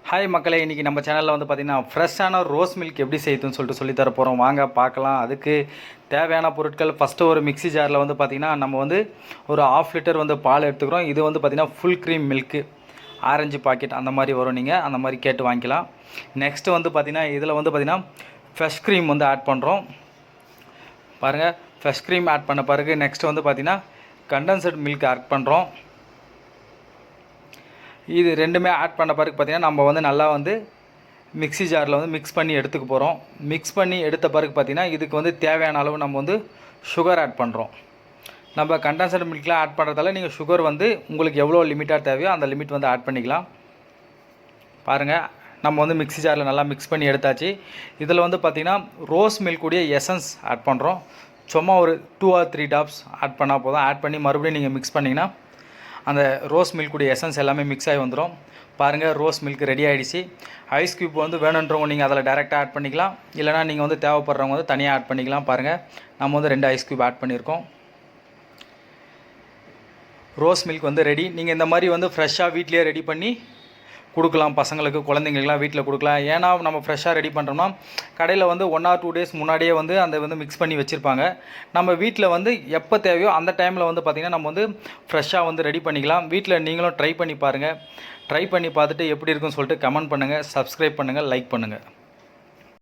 Hi மக்களே, இன்றைக்கி நம்ம சேனலில் வந்து பார்த்திங்கன்னா ஃப்ரெஷ்ஷான ரோஸ் மில்க் எப்படி செய்யுதுன்னு சொல்லி தர போகிறோம். வாங்க பார்க்கலாம். அதுக்கு தேவையான பொருட்கள் ஃபஸ்ட்டு ஒரு மிக்ஸி ஜாரில் வந்து பார்த்திங்கன்னா நம்ம வந்து ஒரு 1/2 லிட்டர் வந்து பால் எடுத்துக்கிறோம். இது வந்து பார்த்திங்கன்னா full cream milk, orange packet அந்த மாதிரி வரும். நீங்கள் அந்த மாதிரி கேட்டு வாங்கிக்கலாம். நெக்ஸ்ட்டு வந்து பார்த்திங்கன்னா இதில் வந்து பார்த்திங்கன்னா ஃப்ரெஷ் க்ரீம் வந்து ஆட் பண்ணுறோம். பாருங்கள், ஃப்ரெஷ் க்ரீம் ஆட் பண்ண பிறகு நெக்ஸ்ட்டு வந்து பார்த்திங்கன்னா கண்டென்சட் மில்க் ஆட் பண்ணுறோம். இது ரெண்டுமே ஆட் பண்ண பிறகு பார்த்திங்கன்னா நம்ம வந்து நல்லா வந்து மிக்ஸி ஜாரில் வந்து மிக்ஸ் பண்ணி எடுத்துக்க போகிறோம். மிக்ஸ் பண்ணி எடுத்த பிறகு பார்த்திங்கன்னா இதுக்கு வந்து தேவையான அளவு நம்ம வந்து சுகர் ஆட் பண்ணுறோம். நம்ம கண்டென்சட் மில்க்லாம் ஆட் பண்ணுறதால நீங்கள் சுகர் வந்து உங்களுக்கு எவ்வளோ லிமிட்டாக தேவையோ அந்த லிமிட் வந்து ஆட் பண்ணிக்கலாம். பாருங்கள், நம்ம வந்து மிக்ஸி ஜாரில் நல்லா மிக்ஸ் பண்ணி எடுத்தாச்சு. இதில் வந்து பார்த்திங்கன்னா ரோஸ் மில்க் உடைய எசன்ஸ் ஆட் பண்ணுறோம். சும்மா ஒரு 2 or 3 டாப்ஸ் ஆட் பண்ணால் போதும். ஆட் பண்ணி மறுபடியும் நீங்கள் மிக்ஸ் பண்ணிங்கன்னா அந்த ரோஸ் மில்க்குடைய எசன்ஸ் எல்லாமே மிக்ஸ் ஆகி வந்துடும். பாருங்கள், ரோஸ் மில்க் ரெடி ஆகிடுச்சு. ஐஸ் க்யூப் வந்து வேணுன்றவங்க நீங்கள் அதில் டேரெக்டாக ஆட் பண்ணிக்கலாம். இல்லைனா நீங்கள் வந்து தேவைப்படுறவங்க வந்து தனியாக ஆட் பண்ணிக்கலாம். பாருங்கள், நம்ம வந்து 2 ஐஸ் க்யூப் ஆட் பண்ணியிருக்கோம். ரோஸ் மில்க் வந்து ரெடி. நீங்கள் இந்த மாதிரி வந்து ஃப்ரெஷ்ஷாக வீட்லேயே ரெடி பண்ணி கொடுக்கலாம். பசங்களுக்கு, குழந்தைங்களுக்குலாம் வீட்டில் கொடுக்கலாம். ஏன்னா நம்ம ஃப்ரெஷ்ஷாக ரெடி பண்ணுறோம்னா கடையில் வந்து 1 or 2 டேஸ் முன்னாடியே வந்து அந்த வந்து மிக்ஸ் பண்ணி வச்சுருப்பாங்க. நம்ம வீட்டில் வந்து எப்போ தேவையோ அந்த டைமில் வந்து பார்த்திங்கன்னா நம்ம வந்து ஃப்ரெஷ்ஷாக வந்து ரெடி பண்ணிக்கலாம். வீட்டில் நீங்களும் ட்ரை பண்ணி பாருங்கள். ட்ரை பண்ணி பார்த்துட்டு எப்படி இருக்குன்னு சொல்லிட்டு கமெண்ட் பண்ணுங்கள், சப்ஸ்கிரைப் பண்ணுங்கள், லைக் பண்ணுங்கள்.